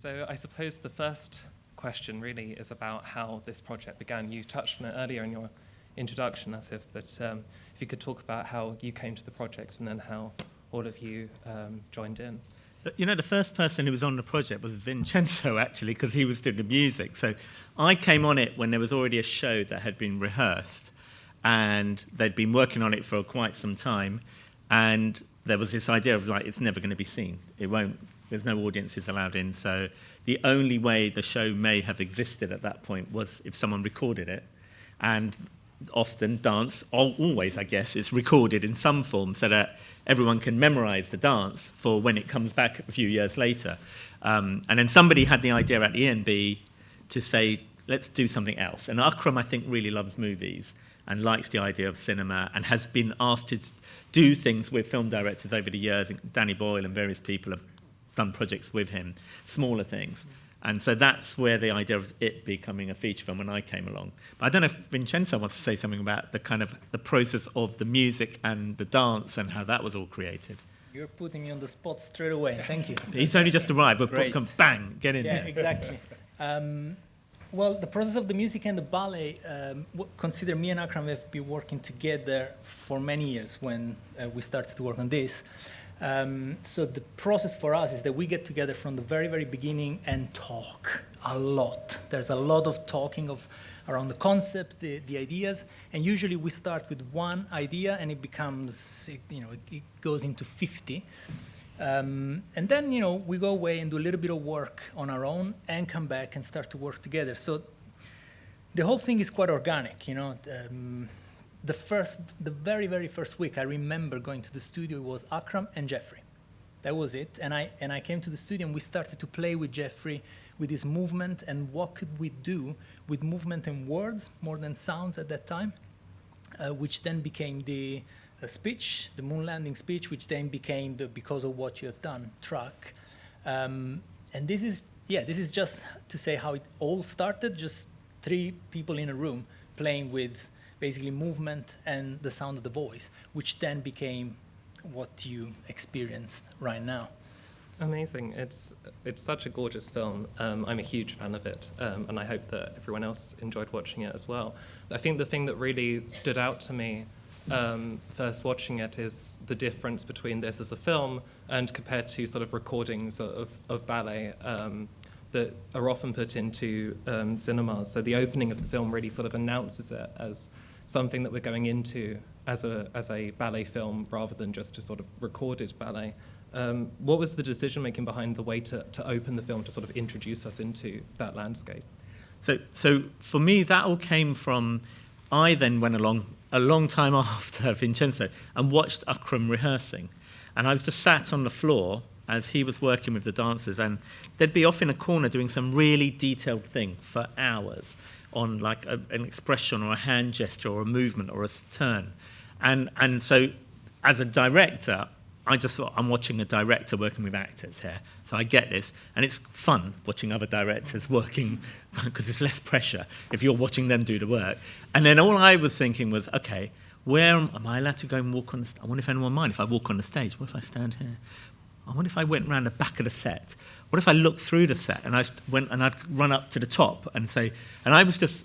So I suppose the first question really is about how this project began. You touched on it earlier in your introduction, Asif, but if you could talk about how you came to the project and then how all of you joined in. You know, the first person who was on the project was Vincenzo, actually, because he was doing the music. So I came on it when there was already a show that had been rehearsed, and they'd been working on it for quite some time, and there was this idea of, like, it's never going to be seen. It won't. There's no audiences allowed in, so the only way the show may have existed at that point was if someone recorded it, and often dance, always I guess, is recorded in some form so that everyone can memorize the dance for when it comes back a few years later. And then somebody had the idea at ENB to say, let's do something else. And Akram, I think, really loves movies and likes the idea of cinema and has been asked to do things with film directors over the years. Danny Boyle and various people have done projects with him, smaller things. And so that's where the idea of it becoming a feature film when I came along. But I don't know if Vincenzo wants to say something about the kind of the process of the music and the dance and how that was all created. You're putting me on the spot straight away. Thank you. He's only just arrived. We'll bang, get in there. Yeah, exactly. Well, the process of the music and the ballet, consider me and Akram have been working together for many years when we started to work on this. So the process for us is that we get together from the very, very beginning and talk a lot. There's a lot of talking around the concept, the ideas, and usually we start with one idea and it becomes, it goes into 50. And then, we go away and do a little bit of work on our own and come back and start to work together. So the whole thing is quite organic, The very, very first week, I remember going to the studio, it was Akram and Jeffrey. That was it. And I came to the studio and we started to play with Jeffrey with his movement and what could we do with movement and words more than sounds at that time, which then became the speech, the moon landing speech, which then became the Because of What You Have Done track. And this is just to say how it all started, just 3 people in a room playing with basically movement and the sound of the voice, which then became what you experienced right now. Amazing. It's such a gorgeous film. I'm a huge fan of it, and I hope that everyone else enjoyed watching it as well. I think the thing that really stood out to me first watching it is the difference between this as a film and compared to sort of recordings of ballet that are often put into cinemas. So the opening of the film really sort of announces it as something that we're going into as a ballet film rather than just a sort of recorded ballet. What was the decision-making behind the way to open the film to sort of introduce us into that landscape? So for me, that all came from, I then went along a long time after Vincenzo and watched Akram rehearsing. And I was just sat on the floor as he was working with the dancers, and they'd be off in a corner doing some really detailed thing for hours on like an expression or a hand gesture or a movement or a turn. And so as a director, I just thought, I'm watching a director working with actors here. So I get this. And it's fun watching other directors working because it's less pressure if you're watching them do the work. And then all I was thinking was, okay, where am I allowed to go and walk on the stage? I wonder if anyone mind if I walk on the stage. What if I stand here? I wonder if I went around the back of the set. What if I looked through the set and I went and I'd run up to the top and say, and I was just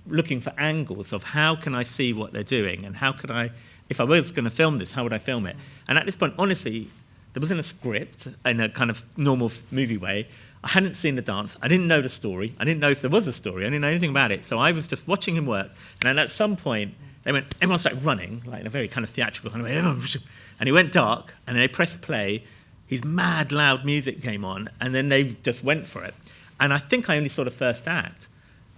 looking for angles of how can I see what they're doing and how could I, if I was going to film this, how would I film it? And at this point, honestly, there wasn't a script in a kind of normal movie way. I hadn't seen the dance. I didn't know the story. I didn't know if there was a story. I didn't know anything about it. So I was just watching him work. And then at some point, everyone started running, like in a very kind of theatrical kind of way. And it went dark, and then they pressed play. His mad, loud music came on, and then they just went for it. And I think I only saw the first act.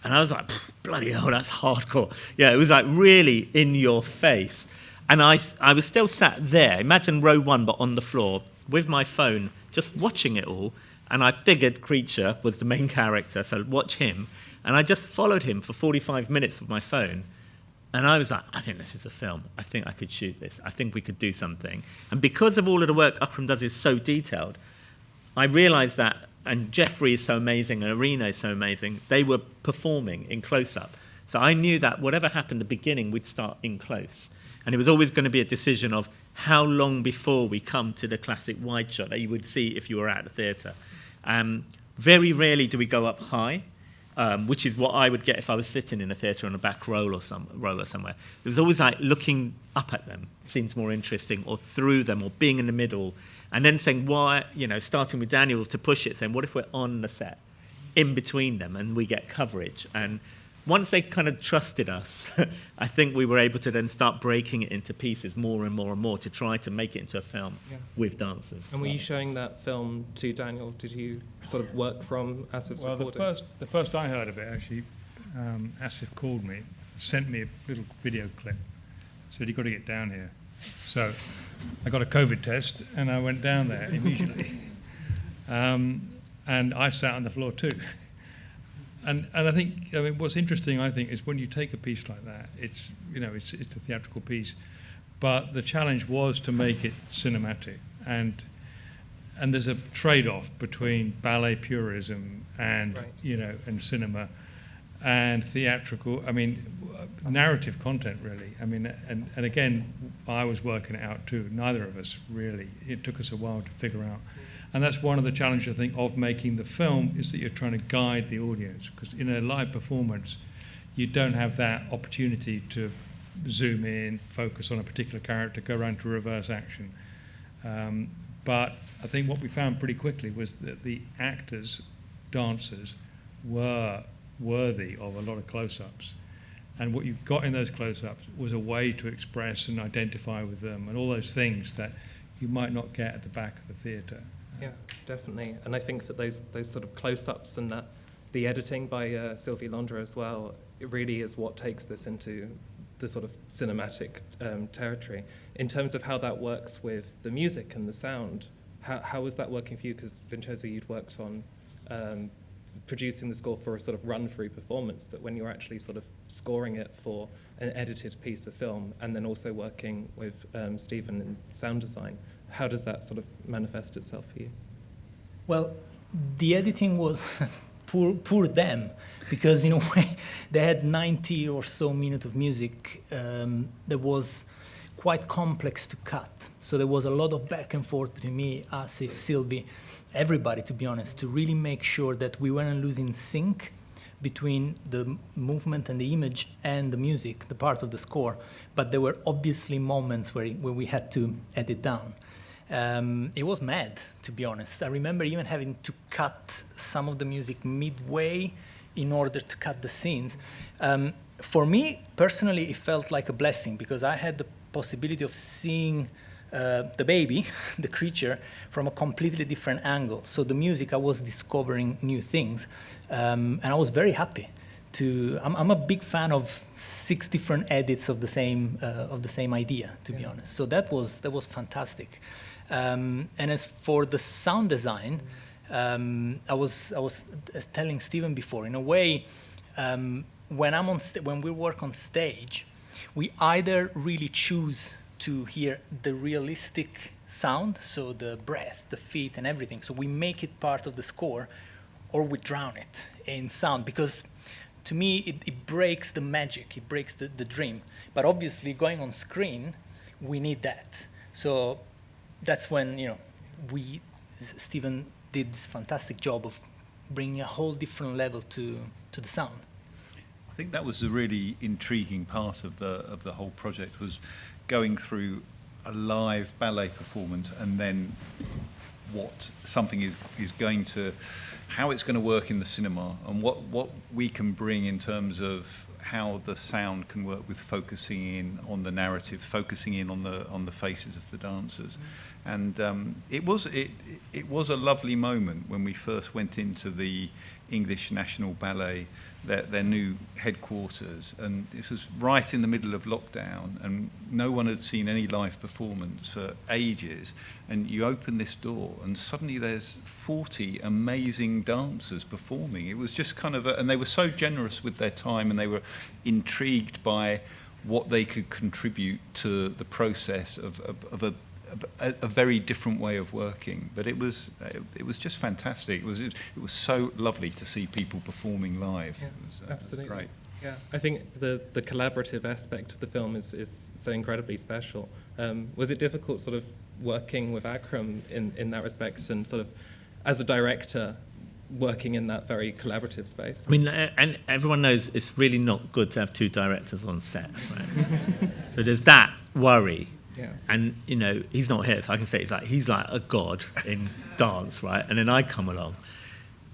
And I was like, bloody hell, that's hardcore. Yeah, it was like really in your face. And I was still sat there, imagine row 1, but on the floor, with my phone, just watching it all. And I figured Creature was the main character, so watch him. And I just followed him for 45 minutes with my phone. And I was like, I think this is a film. I think I could shoot this. I think we could do something. And because of all of the work Akram does is so detailed, I realized that, and Jeffrey is so amazing, and Erina is so amazing, they were performing in close-up. So I knew that whatever happened at the beginning, we'd start in close. And it was always going to be a decision of how long before we come to the classic wide shot that you would see if you were at the theatre. Very rarely do we go up high, which is what I would get if I was sitting in a theatre on a back row or somewhere. It was always like looking up at them seems more interesting, or through them, or being in the middle, and then saying, why, starting with Daniel to push it, saying, what if we're on the set, in between them, and we get coverage? And once they kind of trusted us, I think we were able to then start breaking it into pieces more and more and more to try to make it into a film with dancers. And were you showing that film to Daniel? Did you sort of work from Asif's recording? Well, the first I heard of it, actually, Asif called me, sent me a little video clip, said, you've got to get down here. So I got a COVID test, and I went down there immediately. And I sat on the floor too. And I think, what's interesting, I think, is when you take a piece like that, it's a theatrical piece, but the challenge was to make it cinematic. And there's a trade-off between ballet purism and, and cinema and theatrical, narrative content, really. And again, I was working it out too. Neither of us really. It took us a while to figure out. And that's one of the challenges, I think, of making the film, is that you're trying to guide the audience. Because in a live performance, you don't have that opportunity to zoom in, focus on a particular character, go around to reverse action. But I think what we found pretty quickly was that the actors, dancers, were worthy of a lot of close-ups. And what you got in those close-ups was a way to express and identify with them, and all those things that you might not get at the back of the theatre. Yeah, definitely. And I think that those sort of close-ups and that the editing by Sylvie Landra as well, it really is what takes this into the sort of cinematic territory. In terms of how that works with the music and the sound, how was that working for you? Because Vincenzo, you'd worked on producing the score for a sort of run-through performance, but when you're actually sort of scoring it for an edited piece of film, and then also working with Stephen in sound design, how does that sort of manifest itself for you? Well, the editing was poor them, because in a way they had 90 or so minutes of music that was quite complex to cut. So there was a lot of back and forth between me, Asif, Sylvie, everybody, to be honest, to really make sure that we weren't losing sync between the movement and the image and the music, the parts of the score. But there were obviously moments where we had to edit down. It was mad, to be honest. I remember even having to cut some of the music midway in order to cut the scenes. For me, personally, it felt like a blessing, because I had the possibility of seeing the baby, the creature, from a completely different angle. So the music, I was discovering new things, and I was very happy. I'm a big fan of 6 different edits of the same idea, to be honest. So that was fantastic. And as for the sound design, I was telling Stephen before, in a way, when we work on stage, we either really choose to hear the realistic sound, so the breath, the feet, and everything. So we make it part of the score, or we drown it in sound, because to me it breaks the magic, it breaks the dream. But obviously, going on screen, we need that. So that's when Stephen did this fantastic job of bringing a whole different level to the sound. I think that was the really intriguing part of the whole project, was going through a live ballet performance, and then what something is going to, how it's going to work in the cinema, and what we can bring in terms of how the sound can work with focusing in on the narrative, focusing in on the faces of the dancers. And it was a lovely moment when we first went into the English National Ballet, their new headquarters, and this was right in the middle of lockdown, and no one had seen any live performance for ages. And you open this door, and suddenly there's 40 amazing dancers performing. It was just kind of, and they were so generous with their time, and they were intrigued by what they could contribute to the process of a very different way of working. But it was just fantastic. It was so lovely to see people performing live. Yeah, it was, absolutely. Great. Yeah, I think the collaborative aspect of the film is so incredibly special. Was it difficult sort of working with Akram in that respect, and sort of as a director, working in that very collaborative space. I mean, and everyone knows it's really not good to have two directors on set, right? So there's that worry. Yeah. And, you know, he's not here, so I can say he's like a god in dance, right? And then I come along,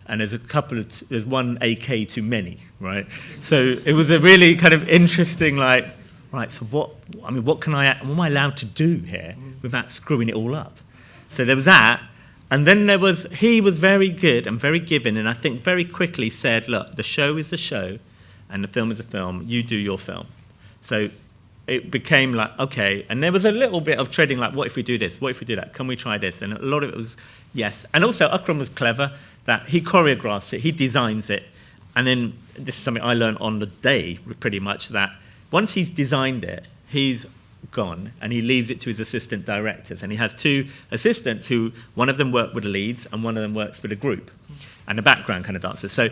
and there's one AK too many, right? So it was a really kind of interesting, like, right, so what am I allowed to do here without screwing it all up? So there was that. And then he was very good and very giving, and I think very quickly said, look, the show is a show and the film is a film, you do your film. So it became like, okay, and there was a little bit of treading, like, what if we do this, what if we do that, can we try this? And a lot of it was yes. And also Akram was clever, that he choreographs it, he designs it, and then this is something I learned on the day, pretty much, that once he's designed it, he's gone and he leaves it to his assistant directors, and he has two assistants who, one of them work with the leads and one of them works with a group and the background kind of dancers. So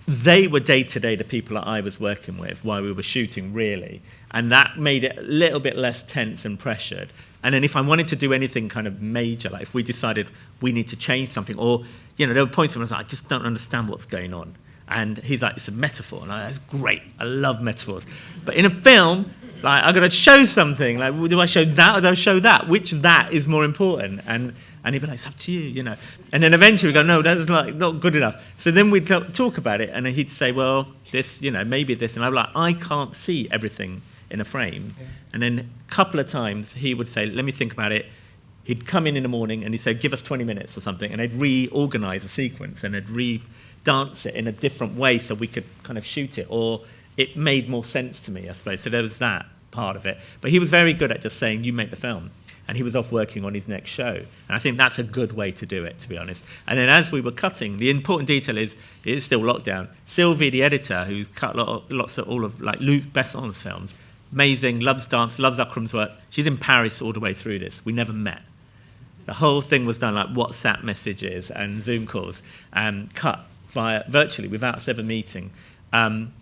they were day-to-day the people that I was working with while we were shooting, really, and that made it a little bit less tense and pressured. And then if I wanted to do anything kind of major, like if we decided we need to change something, or, you know, there were points when I was like, I just don't understand what's going on, and he's like, it's a metaphor, and that's great, I love metaphors, but in a film, like, I've got to show something. Like, do I show that or do I show that? Which that is more important? And he'd be like, it's up to you, you know. And then eventually we go, no, that's not good enough. So then we'd talk about it, and he'd say, well, this, you know, maybe this. And I'm like, I can't see everything in a frame. Yeah. And then a couple of times he would say, let me think about it. He'd come in the morning and he'd say, give us 20 minutes or something. And they'd reorganize a sequence and they'd re-dance it in a different way so we could kind of shoot it. Or it made more sense to me, I suppose. So there was that part of it. But he was very good at just saying, you make the film. And he was off working on his next show. And I think that's a good way to do it, to be honest. And then as we were cutting, the important detail is, it is still lockdown. Sylvie, the editor, who's cut lots of all of like Luc Besson's films, amazing, loves dance, loves Akram's work. She's in Paris all the way through this. We never met. The whole thing was done like WhatsApp messages and Zoom calls, cut virtually without us ever meeting.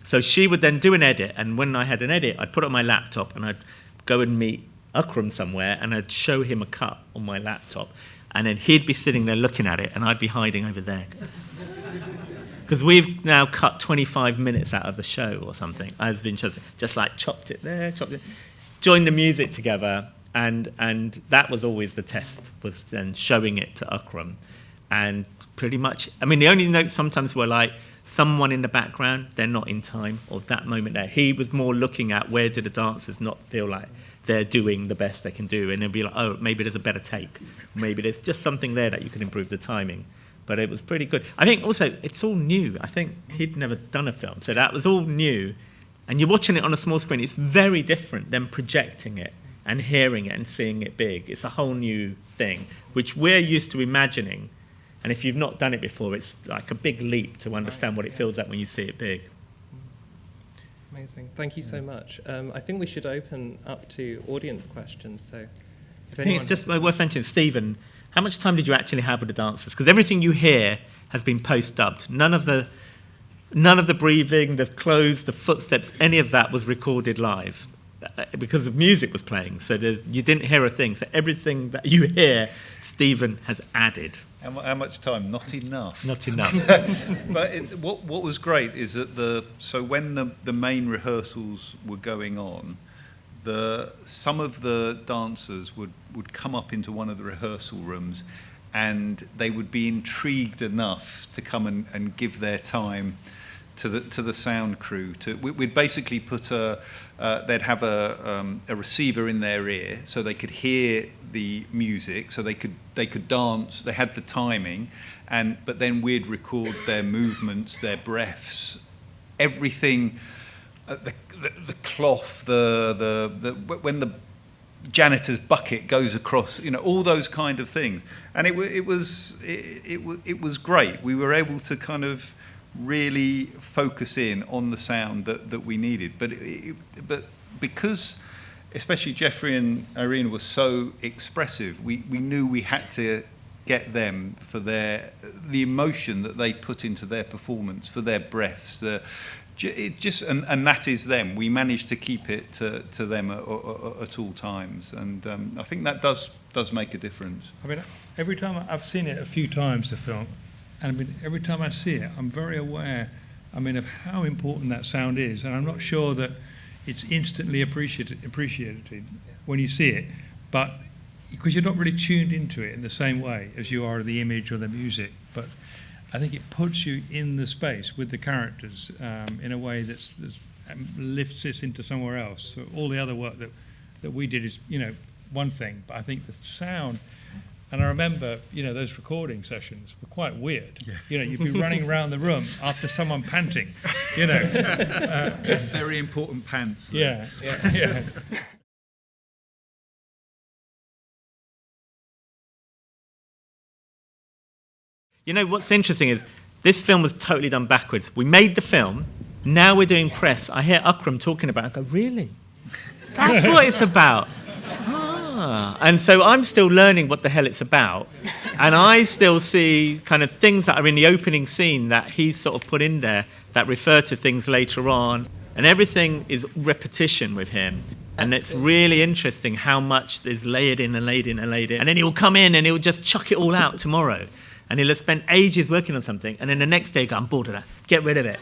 So she would then do an edit, and when I had an edit, I'd put it on my laptop and I'd go and meet Akram somewhere and I'd show him a cut on my laptop, and then he'd be sitting there looking at it and I'd be hiding over there. Because we've now cut 25 minutes out of the show or something, as Vincenzo, just like chopped it there, joined the music together, and that was always the test, was then showing it to Akram. And pretty much, I mean, the only notes sometimes were like, someone in the background, they're not in time, or that moment there. He was more looking at where do the dancers not feel like they're doing the best they can do, and they'll be like, oh, maybe there's a better take. Maybe there's just something there that you can improve the timing. But it was pretty good. I think also, it's all new. I think he'd never done a film, so that was all new. And you're watching it on a small screen, it's very different than projecting it and hearing it and seeing it big. It's a whole new thing, which we're used to imagining. And if you've not done it before, it's like a big leap to understand what it feels like when you see it big. Amazing. Thank you so much. I think we should open up to audience questions. So, if I think it's just worth mentioning, Stephen, how much time did you actually have with the dancers? Because everything you hear has been post-dubbed. None of the breathing, the clothes, the footsteps, any of that was recorded live because the music was playing. So you didn't hear a thing. So everything that you hear, Stephen has added. How much time? Not enough. Not enough. But what was great is that when the main rehearsals were going on, some of the dancers would come up into one of the rehearsal rooms, and they would be intrigued enough to come and give their time to the sound crew. We'd basically put they'd have a receiver in their ear so they could hear the music, so they could dance. They had the timing, but then we'd record their movements, their breaths, everything. The cloth, when the janitor's bucket goes across, all those kind of things, and it was great. We were able to kind of really focus in on the sound that we needed, but because especially Jeffrey and Erina were so expressive, we knew we had to get them for the emotion that they put into their performance, for their breaths, and that is them. We managed to keep it to them at all times, and I think that does make a difference. I mean, every time I've seen it a few times, the film, And I mean, every time I see it, I'm very aware, I mean, of how important that sound is. And I'm not sure that it's instantly appreciated when you see it, but because you're not really tuned into it in the same way as you are the image or the music. But I think it puts you in the space with the characters in a way that's lifts this into somewhere else. So all the other work that we did is, you know, one thing, but I think the sound, and I remember, you know, those recording sessions were quite weird. Yeah. You know, you'd be running around the room after someone panting, you know. Very important pants. Though. Yeah. You know, what's interesting is this film was totally done backwards. We made the film, now we're doing press. I hear Akram talking about it, I go, really? That's what it's about. And so I'm still learning what the hell it's about. And I still see kind of things that are in the opening scene that he's sort of put in there that refer to things later on. And everything is repetition with him. And it's really interesting how much is layered in and layered in and layered in. And then he'll come in and he'll just chuck it all out tomorrow. And he'll have spent ages working on something. And then the next day, he'll go, I'm bored of that. Get rid of it.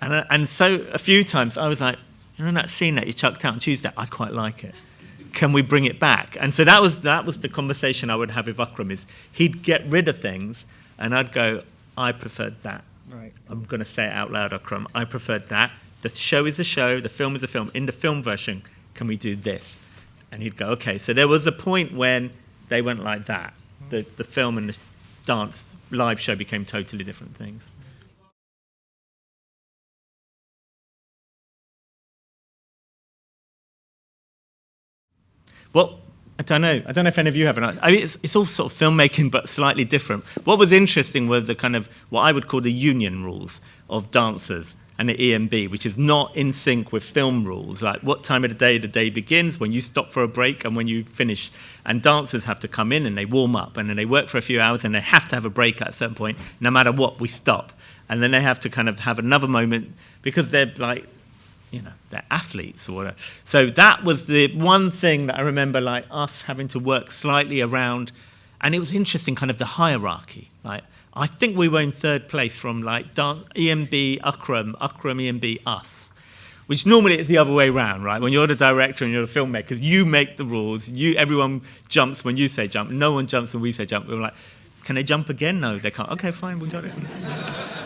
And so a few times I was like, you know that scene that you chucked out on Tuesday? I quite like it. Can we bring it back? And so that was the conversation I would have with Akram, is he'd get rid of things and I'd go, I preferred that. Right. I'm going to say it out loud, Akram. I preferred that. The show is a show, the film is a film. In the film version, can we do this? And he'd go, okay. So there was a point when they went like that. The film and the dance live show became totally different things. Well, I don't know if any of you have an idea. I mean, it's all sort of filmmaking, but slightly different. What was interesting were the kind of, what I would call the union rules of dancers and the EMB, which is not in sync with film rules, like what time of the day begins, when you stop for a break and when you finish. And dancers have to come in and they warm up and then they work for a few hours and they have to have a break at a certain point. No matter what, we stop. And then they have to kind of have another moment because they're like, you know, they're athletes or whatever. So that was the one thing that I remember, like, us having to work slightly around. And it was interesting, kind of the hierarchy. Like, I think we were in third place from, like, EMB, Akram, EMB, us. Which normally it's the other way around, right? When you're the director and you're the filmmaker, you make the rules. Everyone jumps when you say jump. No one jumps when we say jump. We were like, can they jump again? No, they can't. Okay, fine, we got it.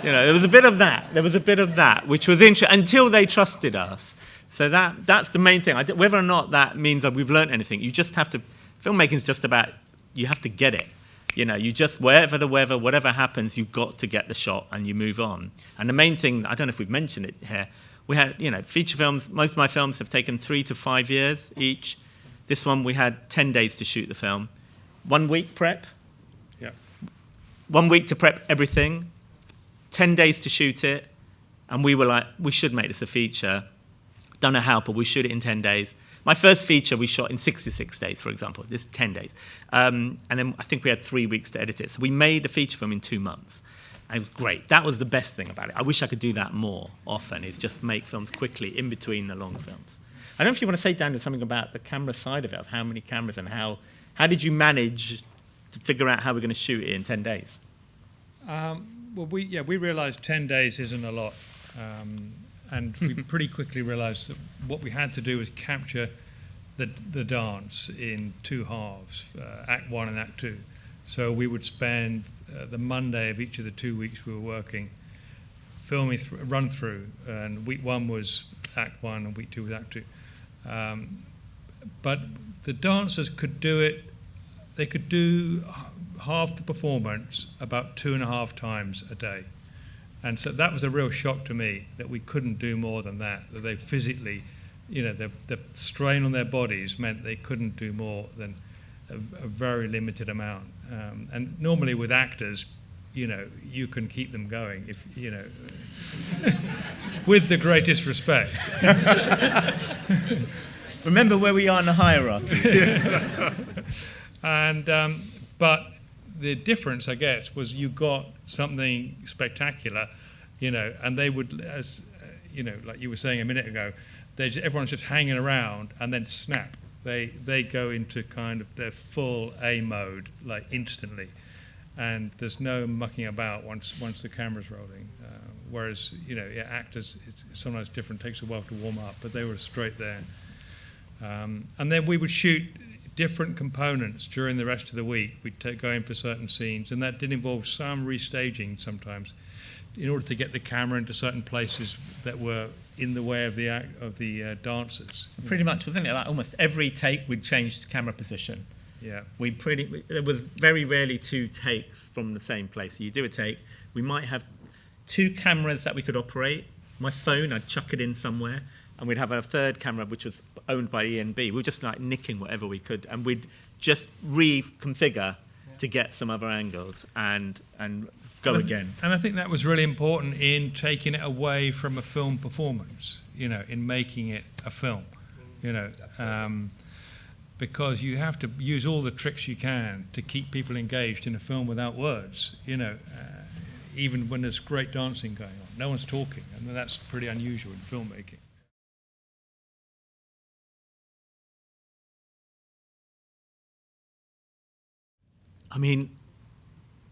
You know, there was a bit of that. Which was interesting, until they trusted us. So that's the main thing. Whether or not that means that we've learned anything, you just have to, filmmaking is just about, you have to get it. You know, you just, wherever the weather, whatever happens, you've got to get the shot and you move on. And the main thing, I don't know if we've mentioned it here, we had, you know, feature films, most of my films have taken 3 to 5 years each. This one, we had 10 days to shoot the film. 1 week prep. 1 week to prep everything, 10 days to shoot it, and we were like, we should make this a feature. Don't know how, but we shoot it in 10 days. My first feature we shot in 66 days, for example. This is 10 days. And then I think we had 3 weeks to edit it. So we made a feature film in 2 months. And it was great. That was the best thing about it. I wish I could do that more often, is just make films quickly in between the long films. I don't know if you want to say, Daniel, something about the camera side of it, of how many cameras and how did you manage to figure out how we're going to shoot it in 10 days? Well, we realised 10 days isn't a lot. And we pretty quickly realised that what we had to do was capture the dance in 2 halves, Act 1 and Act 2. So we would spend the Monday of each of the 2 weeks we were working, filming run through, and week 1 was Act 1 and week 2 was Act 2. But the dancers could do it. They could do half the performance about 2.5 times a day. And so that was a real shock to me, that we couldn't do more than that they physically, you know, the strain on their bodies meant they couldn't do more than a very limited amount. And normally with actors, you know, you can keep them going if, you know, with the greatest respect. Remember where we are in the hierarchy. And but the difference, I guess, was you got something spectacular, you know, and they would, as you know, like you were saying a minute ago, everyone's just hanging around, and then snap, they go into kind of their full A mode, like instantly. and there's no mucking about once the camera's rolling. Whereas, actors, it's sometimes different, takes a while to warm up, but they were straight there. And then we would shoot different components during the rest of the week. We'd go in for certain scenes, and that did involve some restaging sometimes in order to get the camera into certain places that were in the way of the dancers. Pretty much, wasn't it? Like almost every take we'd changed camera position. Yeah. There was very rarely 2 takes from the same place. So you do a take, we might have 2 cameras that we could operate. My phone, I'd chuck it in somewhere, and we'd have a third camera which was owned by ENB. We were just like nicking whatever we could, and we'd just reconfigure to get some other angles and go again. And I think that was really important in taking it away from a film performance, in making it a film, because you have to use all the tricks you can to keep people engaged in a film without words, even when there's great dancing going on. No one's talking, and that's pretty unusual in filmmaking. I mean,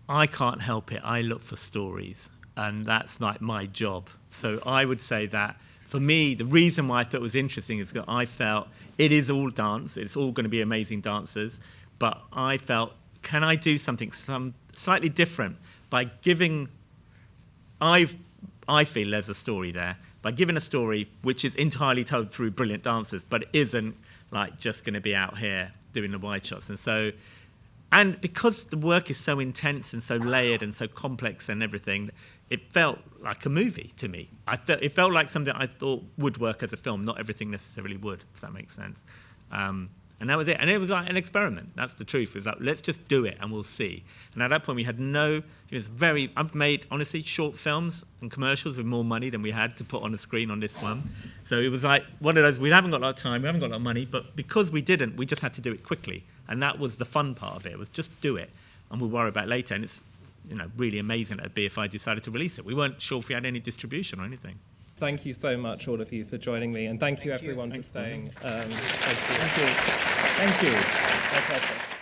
I can't help it. I look for stories, and that's like my job. So I would say that for me, the reason why I thought it was interesting is that I felt it is all dance. It's all going to be amazing dancers. But I felt, can I do something slightly different by giving, I feel there's a story there, by giving a story which is entirely told through brilliant dancers, but it isn't like just going to be out here doing the wide shots. And because the work is so intense and so layered and so complex and everything, it felt like a movie to me. It felt like something I thought would work as a film. Not everything necessarily would, if that makes sense. And that was it. And it was like an experiment. That's the truth. It was like, let's just do it and we'll see. And at that point, we had I've made, honestly, short films and commercials with more money than we had to put on the screen on this one. So it was like one of those, we haven't got a lot of time, we haven't got a lot of money, but because we didn't, we just had to do it quickly. And that was the fun part of it, was just do it. And we'll worry about it later. And it's really amazing that BFI decided to release it. We weren't sure if we had any distribution or anything. Thank you so much, all of you, for joining me, and thank you everyone for staying. Thank you. Thank you. My pleasure.